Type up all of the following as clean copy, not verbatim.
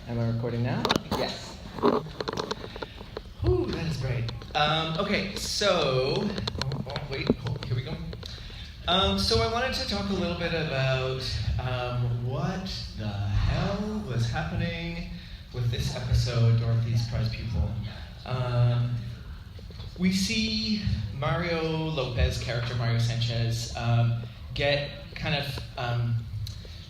Am I recording now? Yes. Whew, that is great. Okay, so, here we go. So I wanted to talk a little bit about what the hell was happening with this episode, Dorothy's Prize Pupil. We see Mario Lopez, character Mario Sanchez, get kind of,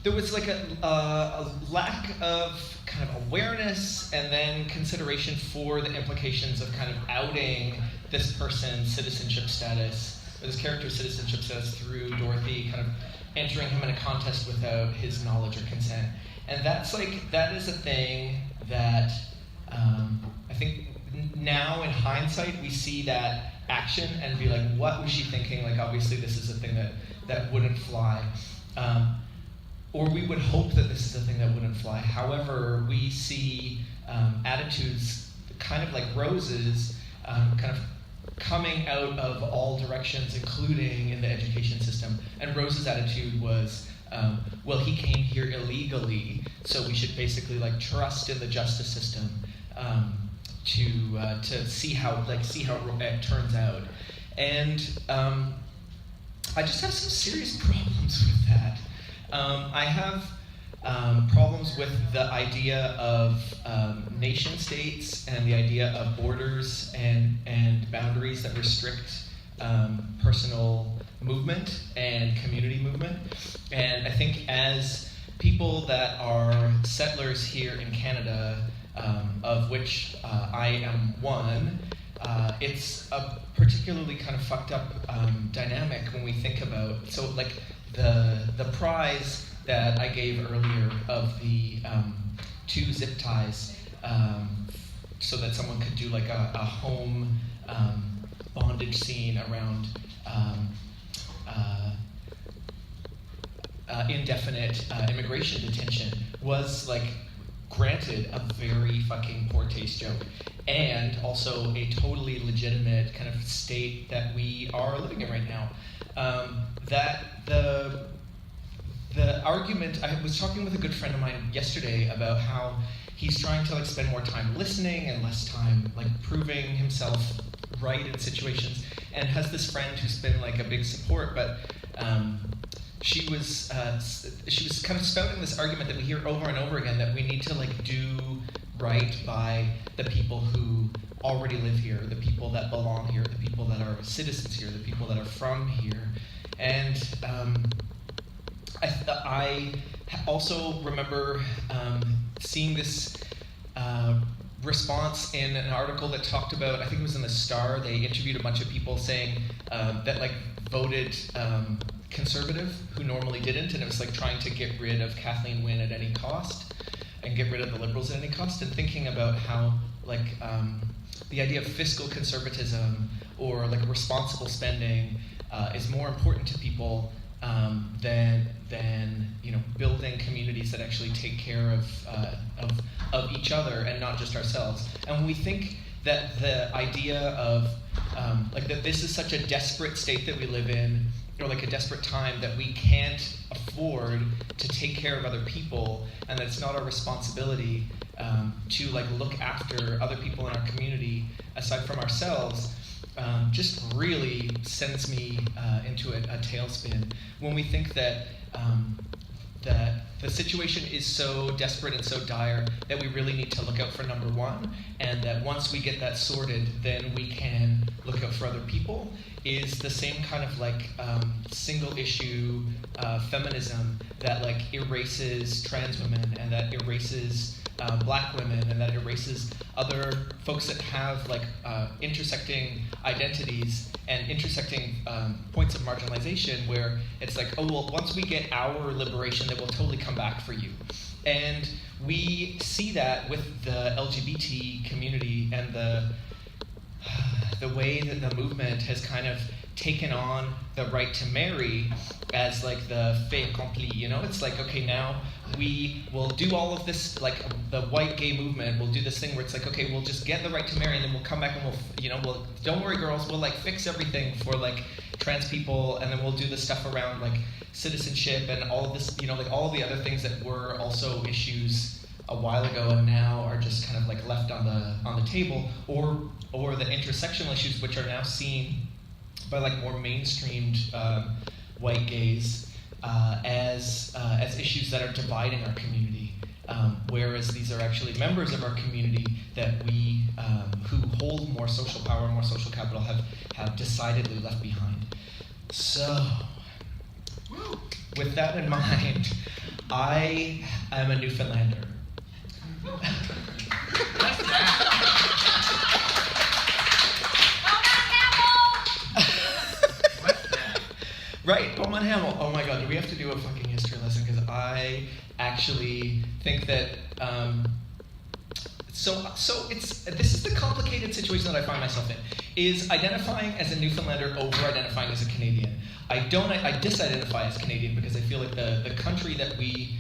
there was like a lack of kind of awareness and then consideration for the implications of kind of outing this person's citizenship status, or this character's citizenship status through Dorothy kind of entering him in a contest without his knowledge or consent. And that is a thing that I think now in hindsight we see that action and be like, what was she thinking? Like, obviously this is a thing that wouldn't fly. Or we would hope that this is a thing that wouldn't fly. However, we see attitudes kind of like Rose's, kind of coming out of all directions, including in the education system. And Rose's attitude was, well, he came here illegally, so we should basically like trust in the justice system to see how it turns out. And I just have some serious problems with that. I have problems with the idea of nation states and the idea of borders and boundaries that restrict personal movement and community movement. And I think as people that are settlers here in Canada, of which I am one, it's a particularly kind of fucked up dynamic when we think about, so like the prize that I gave earlier of the 2 zip ties, so that someone could do like a home bondage scene around indefinite immigration detention, was like granted a very fucking poor taste joke, and also a totally legitimate kind of state that we are living in right now. That the argument, I was talking with a good friend of mine yesterday about how he's trying to like spend more time listening and less time like proving himself right in situations, and has this friend who's been like a big support, but she was kind of spouting this argument that we hear over and over again, that we need to like do right by the people who already live here, the people that belong here, the people that are citizens here, the people that are from here. And I also remember seeing this response in an article that talked about, I think it was in the Star, they interviewed a bunch of people saying that like voted conservative who normally didn't, and it was like trying to get rid of Kathleen Wynne at any cost and get rid of the Liberals at any cost, and thinking about how like the idea of fiscal conservatism or like responsible spending is more important to people than building communities that actually take care of each other and not just ourselves. And when we think that the idea of like that this is such a desperate state that we live in, or like a desperate time that we can't afford to take care of other people, and that it's not our responsibility to like look after other people in our community aside from ourselves, just really sends me into a tailspin when we think that that the situation is so desperate and so dire that we really need to look out for number one, and that once we get that sorted, then we can look out for other people, is the same kind of like single issue feminism that like erases trans women, and that erases black women, and that erases other folks that have like intersecting identities and intersecting points of marginalization, where it's like, oh well, once we get our liberation, then we'll totally come back for you. And we see that with the LGBT community and the way that the movement has kind of taken on the right to marry as like the fait accompli, you know? It's like, okay, now we will do all of this, like the white gay movement will do this thing where it's like, okay, we'll just get the right to marry, and then we'll come back and we'll don't worry girls, we'll like fix everything for like trans people, and then we'll do the stuff around like citizenship and all of this, like all of the other things that were also issues a a while ago and now are just kind of like left on the table, or the intersectional issues which are now seen by like more mainstreamed white gays as issues that are dividing our community, whereas these are actually members of our community that we who hold more social power and more social capital have decidedly left behind. So, with that in mind, I am a Newfoundlander. What's that? What's that? Right, Beaumont Hamel. Oh my God, do we have to do a fucking history lesson? Because I actually think that. So this is the complicated situation that I find myself in. Is identifying as a Newfoundlander over identifying as a Canadian. I disidentify as Canadian because I feel like the country that we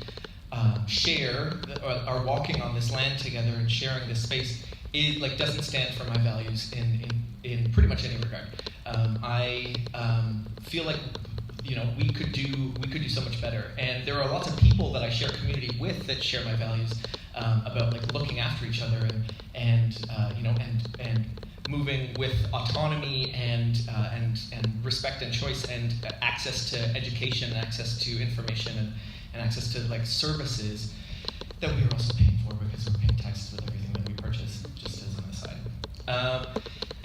share, are walking on this land together and sharing this space, it like doesn't stand for my values in pretty much any regard. I feel like we could do so much better, and there are lots of people that I share community with that share my values about like looking after each other and moving with autonomy and respect and choice and access to education, access to information and access to like services that we are also paying for because we're paying taxes with everything that we purchase, just as an aside.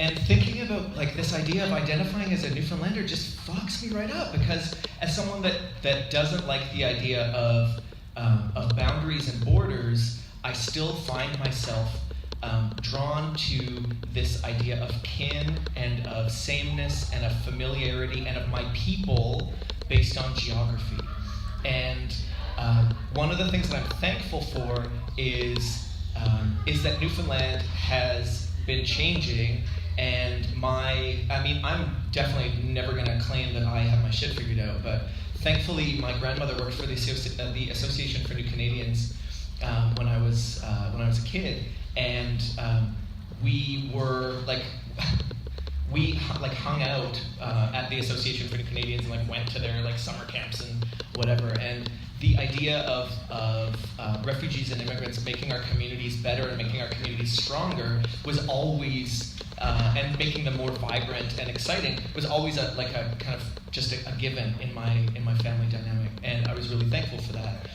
And thinking about like this idea of identifying as a Newfoundlander just fucks me right up, because as someone that doesn't like the idea of boundaries and borders, I still find myself drawn to this idea of kin and of sameness and of familiarity and of my people based on geography. And one of the things that I'm thankful for is that Newfoundland has been changing, and I'm definitely never going to claim that I have my shit figured out, but thankfully my grandmother worked for the Association for New Canadians when I was a kid, and we were like we hung out at the Association for New Canadians and like went to their like summer camps and whatever, and the idea of refugees and immigrants making our communities better and making our communities stronger was always and making them more vibrant and exciting was always a kind of just a given in my family dynamic, and I was really thankful for that.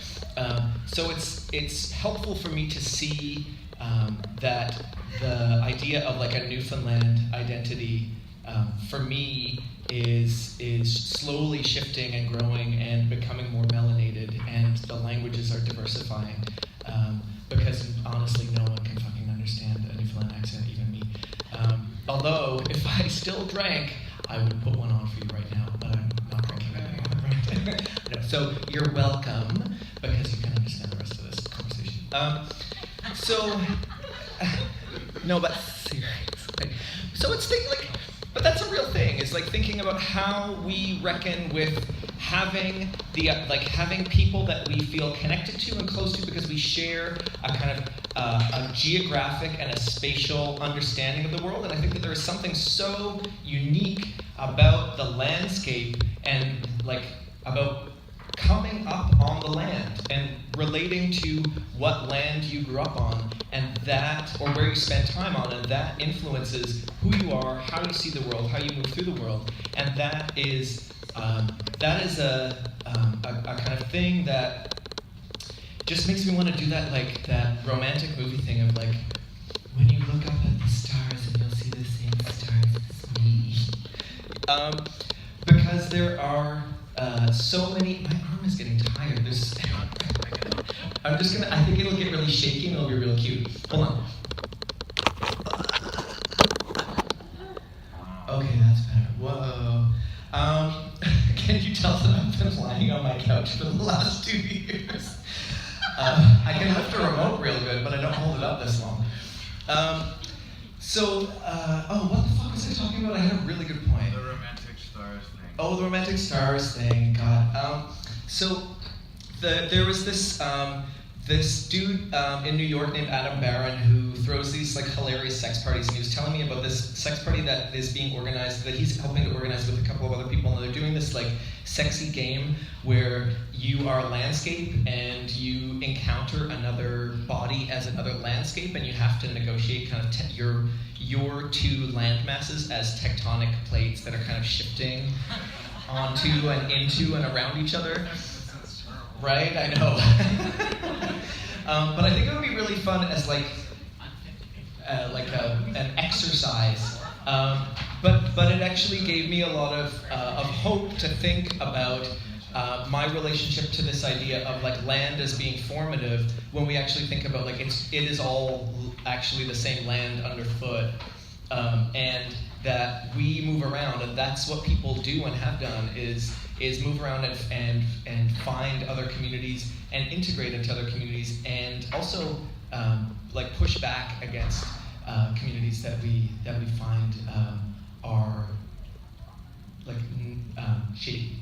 So it's helpful for me to see that the idea of like a Newfoundland identity for me is slowly shifting and growing and becoming more melanated, and the languages are diversifying, because honestly no one can fucking understand a Newfoundland accent, even me. Although if I still drank, I would put one on for you right now, but I'm not drinking right now. No, so you're welcome, because you can understand the rest of this conversation. No, but seriously. So it's but that's a real thing. It's like thinking about how we reckon with having having people that we feel connected to and close to because we share a kind of a geographic and a spatial understanding of the world. And I think that there is something so unique about the landscape and about coming up on the land and relating to what land you grew up on, and that, or where you spend time on, and that influences who you are, how you see the world, how you move through the world, and that is a kind of thing that just makes me want to do that that romantic movie thing of when you look up at the stars and you'll see the same stars as me, because there are so many. My arm is getting tired. I think it'll get really shaky and it'll be real cute. Hold on. Okay, that's better. Whoa. Can you tell that I've been lying on my couch for the last 2 years? I can lift a remote real good, but I don't hold it up this long. What the fuck was I talking about? I had a really good point. The romantic stars thing. Oh, the romantic stars thing. God. There was this dude in New York named Adam Barron who throws these hilarious sex parties, and he was telling me about this sex party that is being organized, that he's helping to organize with a couple of other people, and they're doing this sexy game where you are a landscape and you encounter another body body as another landscape, and you have to negotiate kind of your two land masses as tectonic plates that are kind of shifting onto and into and around each other. That's terrible. Right? I know. But I think it would be really fun as like an exercise. But it actually gave me a lot of hope to think about my relationship to this idea of like land as being formative when we actually think about like it is all actually the same land underfoot, and that we move around, and that's what people do and have done is move around and find other communities and integrate into other communities, and also like push back against communities that we find are like shady.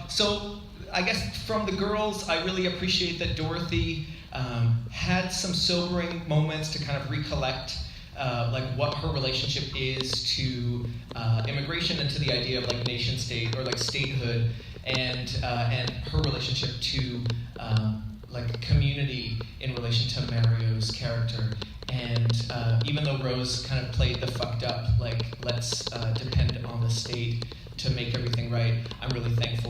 So I guess from the girls, I really appreciate that Dorothy had some sobering moments to kind of recollect like what her relationship is to immigration and to the idea of like nation state or like statehood, and her relationship to like community in relation to Mario's character. And even though Rose kind of played the fucked up, like let's depend on the state to make everything right, I'm really thankful